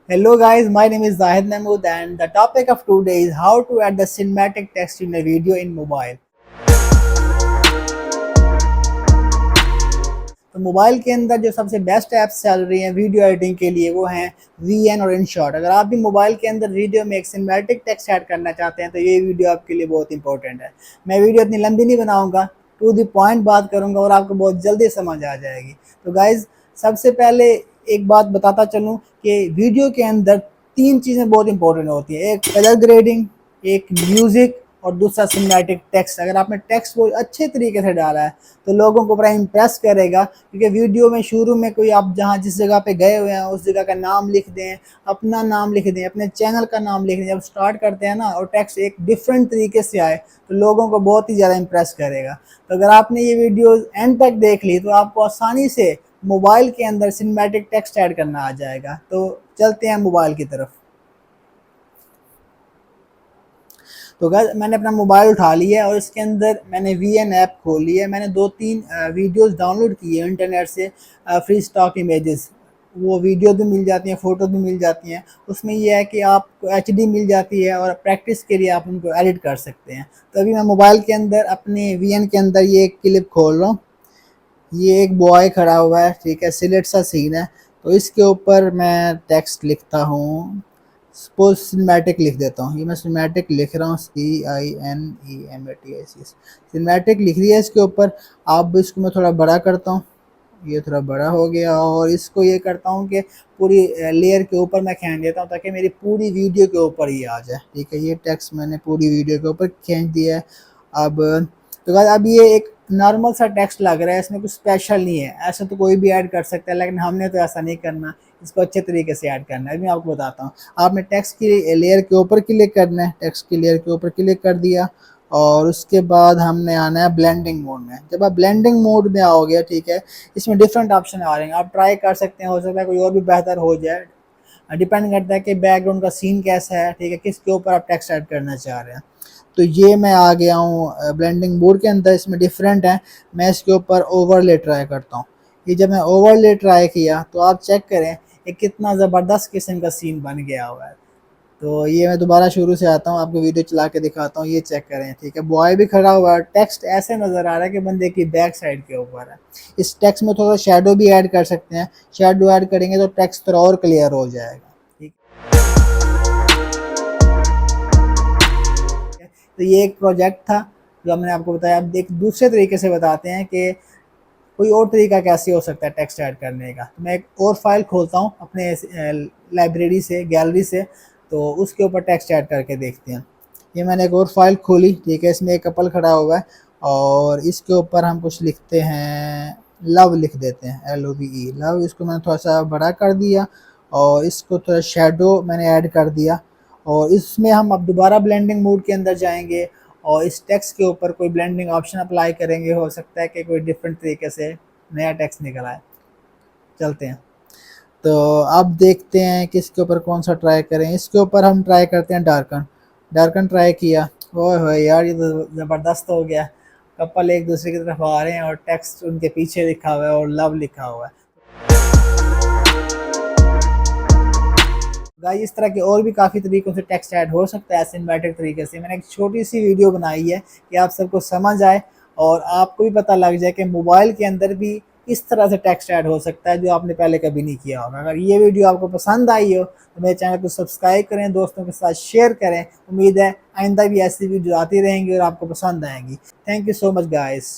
Hello guys, my name is Zahid Mahmood and the topic of today is how to add the cinematic text in a video in mobile। तो mobile के अंदर जो सबसे best apps चल रही हैं video editing के लिए वो हैं वीएन और इनशॉट। अगर आप भी मोबाइल के अंदर वीडियो में एक सिनेमैटिक टेक्स्ट ऐड करना चाहते हैं तो ये वीडियो आपके लिए बहुत इंपॉर्टेंट है। मैं वीडियो इतनी लंबी नहीं बनाऊंगा, टू द पॉइंट बात करूंगा और आपको बहुत जल्दी समझ आ जाएगी। तो गाइज सबसे पहले एक बात बताता चलूँ कि वीडियो के अंदर तीन चीज़ें बहुत इंपॉर्टेंट होती हैं, एक कलर ग्रेडिंग, एक म्यूज़िक और दूसरा सिनेमैटिक टेक्स्ट। अगर आपने टेक्स्ट को अच्छे तरीके से डाला है तो लोगों को बड़ा इम्प्रेस करेगा, क्योंकि वीडियो में शुरू में कोई आप जहाँ जिस जगह पे गए हुए हैं उस जगह का नाम लिख दें, अपना नाम लिख दें, अपने चैनल का नाम लिख दें। जब स्टार्ट करते हैं ना और टेक्स्ट एक डिफरेंट तरीके से आए तो लोगों को बहुत ही ज़्यादा इम्प्रेस करेगा। तो अगर आपने ये वीडियो एंड तक देख ली तो आपको आसानी से मोबाइल के अंदर सिनेमैटिक टेक्स्ट ऐड करना आ जाएगा। तो चलते हैं मोबाइल की तरफ। तो गाइस मैंने अपना मोबाइल उठा लिया है और इसके अंदर मैंने वीएन ऐप खोल लिया है। मैंने 2-3 वीडियोस डाउनलोड किए हैं इंटरनेट से, फ्री स्टॉक इमेजेस। वो वीडियो भी मिल जाती हैं, फ़ोटो भी मिल जाती हैं। उसमें ये है कि आपको एचडी मिल जाती है और प्रैक्टिस के लिए आप उनको एडिट कर सकते हैं। तो अभी मैं मोबाइल के अंदर अपने वीएन के अंदर ये एक क्लिप खोल रहा हूँ। ये एक बॉय खड़ा हुआ है, ठीक है, सिलेट सा सीन है। तो इसके ऊपर मैं टेक्स्ट लिखता हूँ, सपोज सिनेमैटिक लिख देता हूँ। ये मैं सिनेमैटिक लिख रहा हूँ, CINEMATIC सिनेमैटिक लिख दिया इसके ऊपर। अब इसको मैं थोड़ा बड़ा करता हूँ, ये थोड़ा बड़ा हो गया। और इसको ये करता हूँ कि पूरी लेयर के ऊपर मैं खींच देता हूँ ताकि मेरी पूरी वीडियो के ऊपर ही आ जाए, ठीक है। ये टेक्स्ट मैंने पूरी वीडियो के ऊपर खींच दिया है। अब तो गाइस अब ये एक नॉर्मल सा टेक्स्ट लग रहा है, इसमें कुछ स्पेशल नहीं है। ऐसा तो कोई भी ऐड कर सकता है, लेकिन हमने तो ऐसा नहीं करना, इसको अच्छे तरीके से ऐड करना है। मैं आपको बताता हूँ। आपने टेक्स्ट की लेयर के ऊपर क्लिक करना है, टेक्स्ट की लेयर के ऊपर क्लिक कर दिया और उसके बाद हमने आना है ब्लेंडिंग मोड में। जब आप ब्लेंडिंग मोड में आओगे, ठीक है, इसमें डिफरेंट ऑप्शन आ रहे हैं, आप ट्राई कर सकते हैं, हो सकता है कोई और भी बेहतर हो जाए। डिपेंड करता है कि बैकग्राउंड का सीन कैसा है, ठीक है, किसके ऊपर आप टेक्स्ट ऐड करना चाह रहे हैं। तो ये मैं आ गया हूँ ब्लेंडिंग बोर्ड के अंदर, इसमें डिफरेंट है। मैं इसके ऊपर ओवरले ट्राई करता हूँ। ये जब मैं ओवरले ट्राई किया तो आप चेक करें ये कितना ज़बरदस्त किस्म का सीन बन गया हुआ है। तो ये मैं दोबारा शुरू से आता हूँ, आपको वीडियो चला के दिखाता हूँ। ये चेक करें, ठीक है, बॉय भी खड़ा हुआ है, टेक्स्ट ऐसे नज़र आ रहा है कि बंदे की बैक साइड के ऊपर है। इस टेक्स्ट में थोड़ा शेडो भी ऐड कर सकते हैं, शेडो ऐड करेंगे तो टेक्स्ट थोड़ा और क्लियर हो जाएगा, ठीक है। तो ये एक प्रोजेक्ट था जो मैंने आपको बताया। अब एक दूसरे तरीके से बताते हैं कि कोई और तरीका कैसे हो सकता है टेक्स्ट ऐड करने का। तो मैं एक और फाइल खोलता हूँ अपने लाइब्रेरी से, गैलरी से, तो उसके ऊपर टेक्स्ट ऐड करके देखते हैं। ये मैंने एक और फाइल खोली, ठीक है, इसमें एक कपल खड़ा हुआ है और इसके ऊपर हम कुछ लिखते हैं, लव लिख देते हैं, LOVE लव। इसको मैंने थोड़ा सा बड़ा कर दिया और इसको थोड़ा शेडो मैंने ऐड कर दिया। और इसमें हम अब दोबारा ब्लेंडिंग मोड के अंदर जाएंगे और इस टेक्स्ट के ऊपर कोई ब्लेंडिंग ऑप्शन अप्लाई करेंगे। हो सकता है कि कोई डिफरेंट तरीके से नया टेक्स्ट निकल आए। चलते हैं। तो अब देखते हैं कि इसके ऊपर कौन सा ट्राई करें। इसके ऊपर हम ट्राई करते हैं डार्कन। डार्कन ट्राई किया, ओह हो यार, ये तो ज़बरदस्त हो गया। कपल एक दूसरे की तरफ आ रहे हैं और टेक्स्ट उनके पीछे लिखा हुआ है और लव लिखा हुआ है। गाइस इस तरह के और भी काफ़ी तरीकों से टेक्स्ट ऐड हो सकता है सिनेमैटिक तरीके से। मैंने एक छोटी सी वीडियो बनाई है कि आप सबको समझ आए और आपको भी पता लग जाए कि मोबाइल के अंदर भी इस तरह से टेक्स्ट ऐड हो सकता है जो आपने पहले कभी नहीं किया होगा। अगर ये वीडियो आपको पसंद आई हो तो मेरे चैनल को सब्सक्राइब करें, दोस्तों के साथ शेयर करें। उम्मीद है आइंदा भी ऐसी वीडियो आती रहेंगी और आपको पसंद आएंगी। Thank you so much guys.